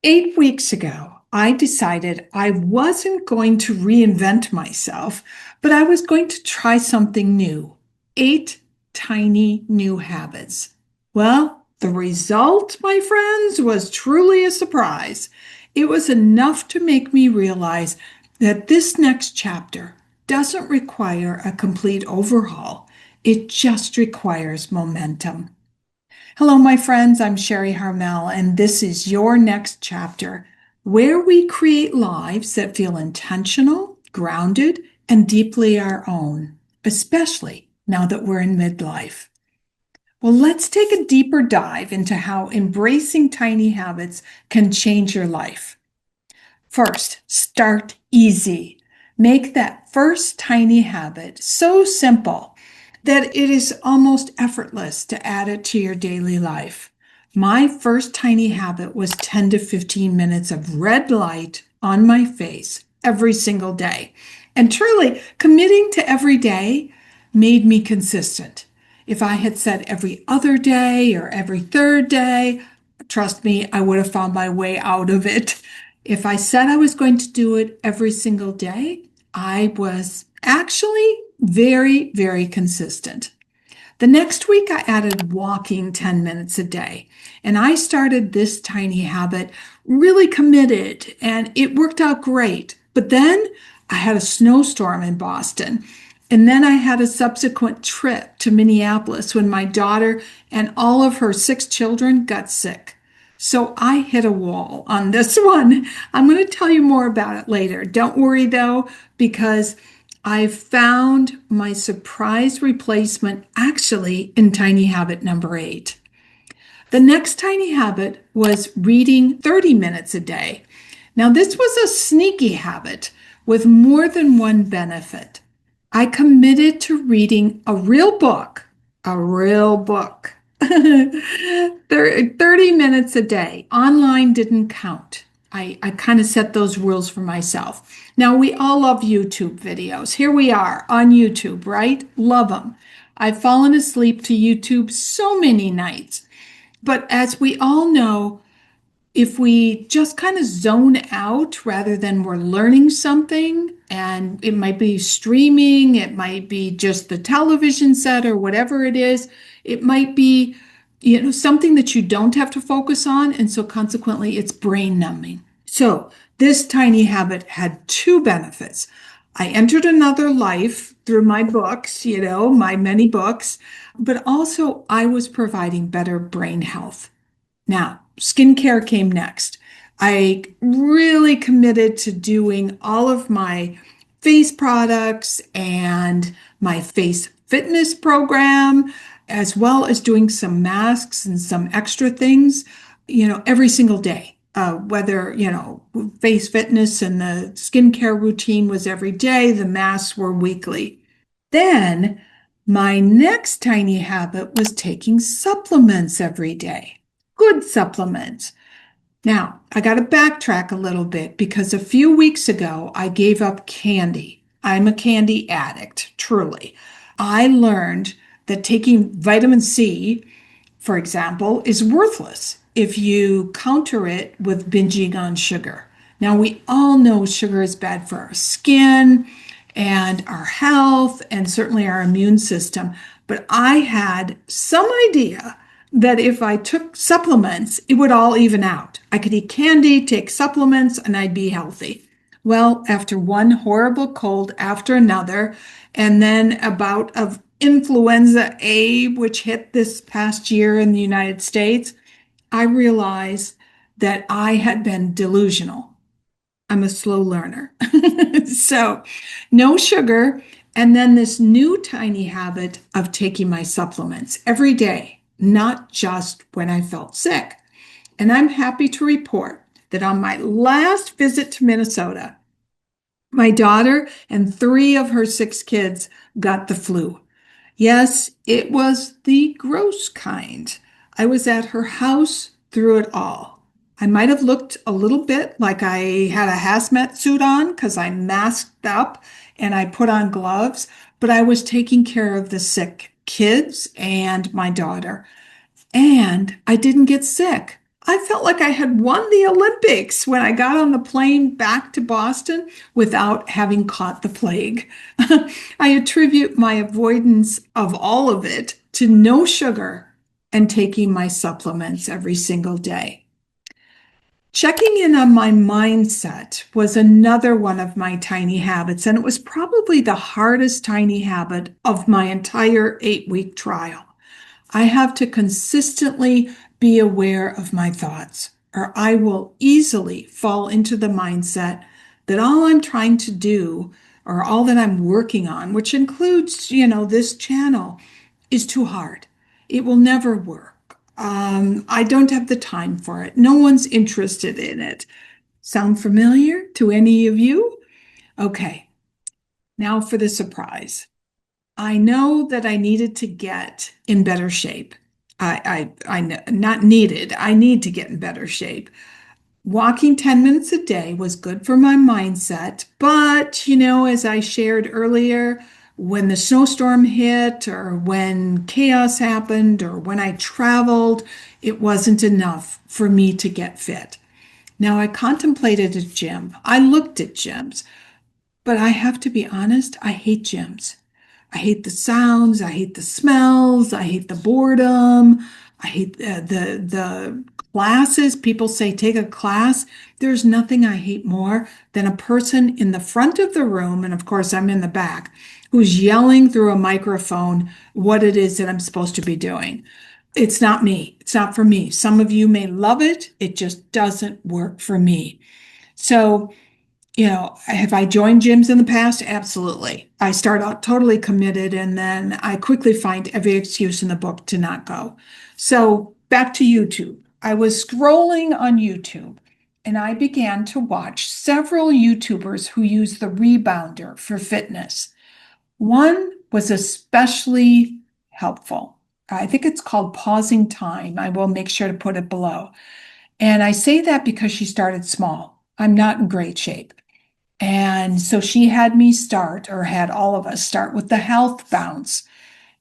8 weeks ago, I decided I wasn't going to reinvent myself, but I was going to try something new. 8 tiny new habits. Well, the result, my friends, was truly a surprise. It was enough to make me realize that this next chapter doesn't require a complete overhaul. It just requires momentum. Hello, my friends. I'm Sharri Harmel, and this is your next chapter where we create lives that feel intentional, grounded, and deeply our own, especially now that we're in midlife. Well, let's take a deeper dive into how embracing tiny habits can change your life. First, start easy. Make that first tiny habit so simple that it is almost effortless to add it to your daily life. My first tiny habit was 10 to 15 minutes of red light on my face every single day. And truly, committing to every day made me consistent. If I had said every other day or every third day, trust me, I would have found my way out of it. If I said I was going to do it every single day, I was actually very, very consistent. The next week, I added walking 10 minutes a day, and I started this tiny habit really committed, and it worked out great. But then I had a snowstorm in Boston, and then I had a subsequent trip to Minneapolis when my daughter and all of her 6 children got sick. So I hit a wall on this one. I'm going to tell you more about it later. Don't worry though, because I found my surprise replacement actually in tiny habit number 8. The next tiny habit was reading 30 minutes a day. Now, this was a sneaky habit with more than one benefit. I committed to reading a real book, a real book. 30 minutes a day. Online didn't count. I kind of set those rules for myself. Now, we all love YouTube videos. Here we are on YouTube, right? Love them. I've fallen asleep to YouTube so many nights. But as we all know, if we just kind of zone out rather than we're learning something, and it might be streaming, it might be just the television set or whatever it is, it might be something that you don't have to focus on, and so consequently it's brain numbing. So this tiny habit had two benefits. I entered another life through my books, my many books, but also I was providing better brain health. Now, skincare came next. I really committed to doing all of my face products and my face fitness program, as well as doing some masks and some extra things, every single day. Whether, face fitness and the skincare routine was every day, the masks were weekly. Then my next tiny habit was taking supplements every day. Good supplements. Now, I got to backtrack a little bit because a few weeks ago, I gave up candy. I'm a candy addict, truly. I learned that taking vitamin C, for example, is worthless if you counter it with binging on sugar. Now, we all know sugar is bad for our skin and our health and certainly our immune system, but I had some idea that if I took supplements, it would all even out. I could eat candy, take supplements, and I'd be healthy. Well, after one horrible cold after another, and then a bout of influenza A, which hit this past year in the United States, I realized that I had been delusional. I'm a slow learner. So, no sugar, and then this new tiny habit of taking my supplements every day, not just when I felt sick. And I'm happy to report that on my last visit to Minnesota, my daughter and 3 of her 6 kids got the flu. Yes, it was the gross kind. I was at her house through it all. I might have looked a little bit like I had a hazmat suit on because I masked up and I put on gloves, but I was taking care of the sick kids and my daughter. And I didn't get sick. I felt like I had won the Olympics when I got on the plane back to Boston without having caught the plague. I attribute my avoidance of all of it to no sugar and taking my supplements every single day. Checking in on my mindset was another one of my tiny habits, and it was probably the hardest tiny habit of my entire 8-week trial. I have to consistently be aware of my thoughts, or I will easily fall into the mindset that all I'm trying to do, or all that I'm working on, which includes, this channel, is too hard. It will never work. I don't have the time for it. No one's interested in it. Sound familiar to any of you? Okay, now for the surprise. I know that I needed to get in better shape. Not needed. I need to get in better shape. Walking 10 minutes a day was good for my mindset, but as I shared earlier, when the snowstorm hit, or when chaos happened, or when I traveled, it wasn't enough for me to get fit. Now, I contemplated a gym. I looked at gyms, but I have to be honest, I hate gyms. I hate the sounds, I hate the smells, I hate the boredom, I hate the classes. People say take a class. There's nothing I hate more than a person in the front of the room, and of course I'm in the back, who's yelling through a microphone what it is that I'm supposed to be doing. It's not me. It's not for me. Some of you may love it. It just doesn't work for me. So have I joined gyms in the past? Absolutely. I start out totally committed and then I quickly find every excuse in the book to not go. So back to YouTube. I was scrolling on YouTube and I began to watch several YouTubers who use the rebounder for fitness. One was especially helpful. I think it's called Pausing Time. I will make sure to put it below. And I say that because she started small. I'm not in great shape. And so she had me start, or had all of us start, with the health bounce.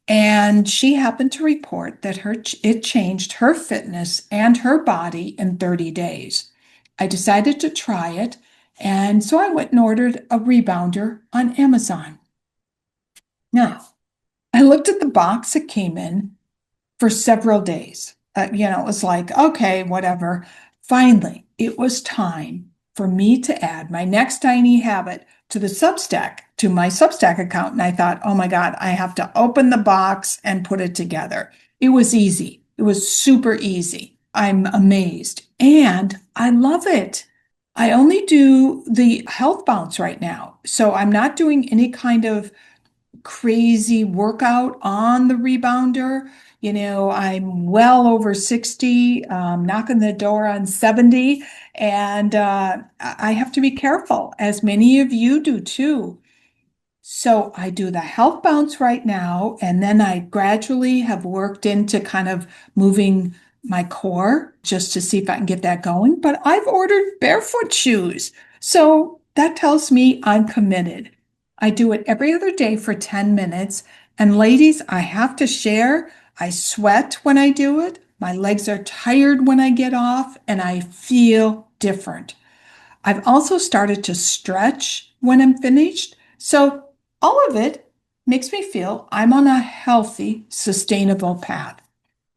And she happened to report that it changed her fitness and her body in 30 days. I decided to try it. And so I went and ordered a rebounder on Amazon. Now, I looked at the box it came in for several days. It was like, okay, whatever. Finally, it was time for me to add my next tiny habit to my Substack account. And I thought, oh my God, I have to open the box and put it together. It was easy. It was super easy. I'm amazed. And I love it. I only do the health bounce right now. So I'm not doing any kind of crazy workout on the rebounder. I'm well over 60, knocking the door on 70, and I have to be careful, as many of you do too. So I do the health bounce right now, and then I gradually have worked into kind of moving my core just to see if I can get that going. But I've ordered barefoot shoes. So that tells me I'm committed. I do it every other day for 10 minutes. And ladies, I have to share, I sweat when I do it. My legs are tired when I get off, and I feel different. I've also started to stretch when I'm finished. So all of it makes me feel I'm on a healthy, sustainable path.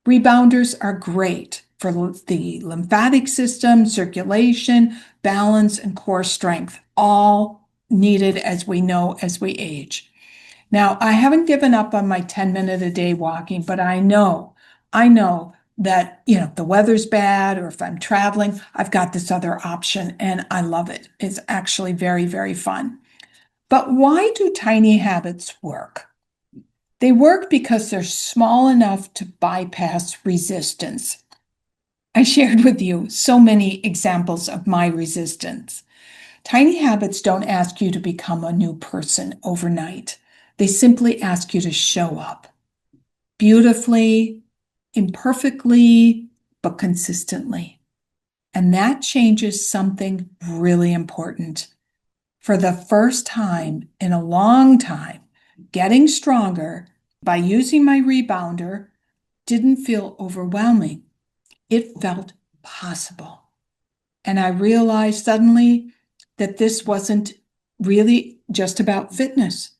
Rebounders are great for the lymphatic system, circulation, balance, and core strength, all needed, as we know, as we age. Now, I haven't given up on my 10-minute a day walking, but I know that, the weather's bad, or if I'm traveling, I've got this other option and I love it. It's actually very, very fun. But why do tiny habits work? They work because they're small enough to bypass resistance. I shared with you so many examples of my resistance. Tiny habits don't ask you to become a new person overnight. They simply ask you to show up beautifully, imperfectly, but consistently. And that changes something really important. For the first time in a long time, getting stronger by using my rebounder didn't feel overwhelming. It felt possible. And I realized suddenly that this wasn't really just about fitness.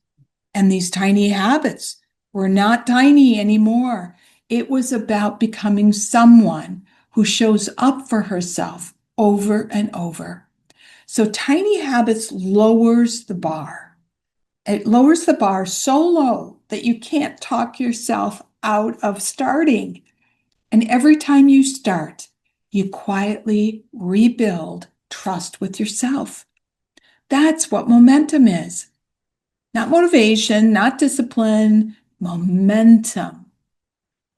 And these tiny habits were not tiny anymore. It was about becoming someone who shows up for herself over and over. So tiny habits lowers the bar. It lowers the bar so low that you can't talk yourself out of starting. And every time you start, you quietly rebuild trust with yourself. That's what momentum is. Not motivation, not discipline, momentum.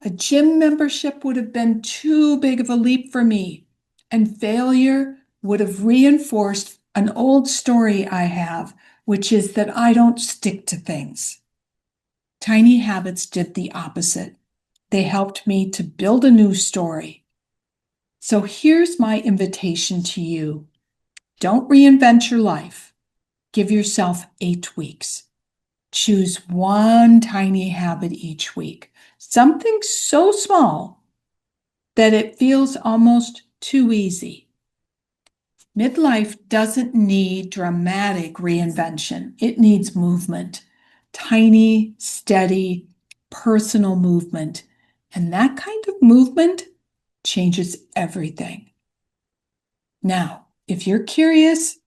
A gym membership would have been too big of a leap for me, and failure would have reinforced an old story I have, which is that I don't stick to things. Tiny habits did the opposite. They helped me to build a new story. So here's my invitation to you. Don't reinvent your life. Give yourself 8 weeks. Choose one tiny habit each week, something so small that it feels almost too easy. Midlife doesn't need dramatic reinvention. It needs movement, tiny, steady, personal movement. And that kind of movement changes everything. Now, if you're curious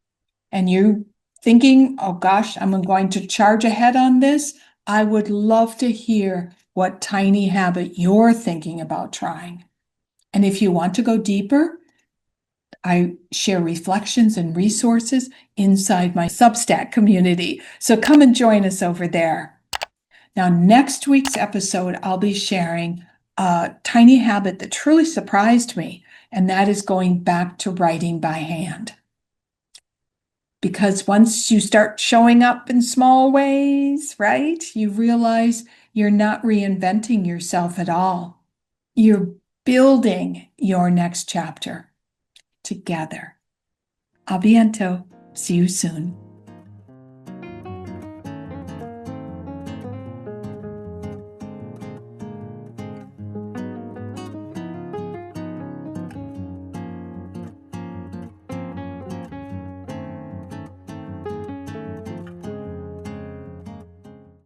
and you're thinking, oh gosh, I'm going to charge ahead on this, I would love to hear what tiny habit you're thinking about trying. And if you want to go deeper, I share reflections and resources inside my Substack community. So come and join us over there. Now, next week's episode, I'll be sharing a tiny habit that truly surprised me, and that is going back to writing by hand. Because once you start showing up in small ways, right, you realize you're not reinventing yourself at all. You're building your next chapter together. A biento. See you soon.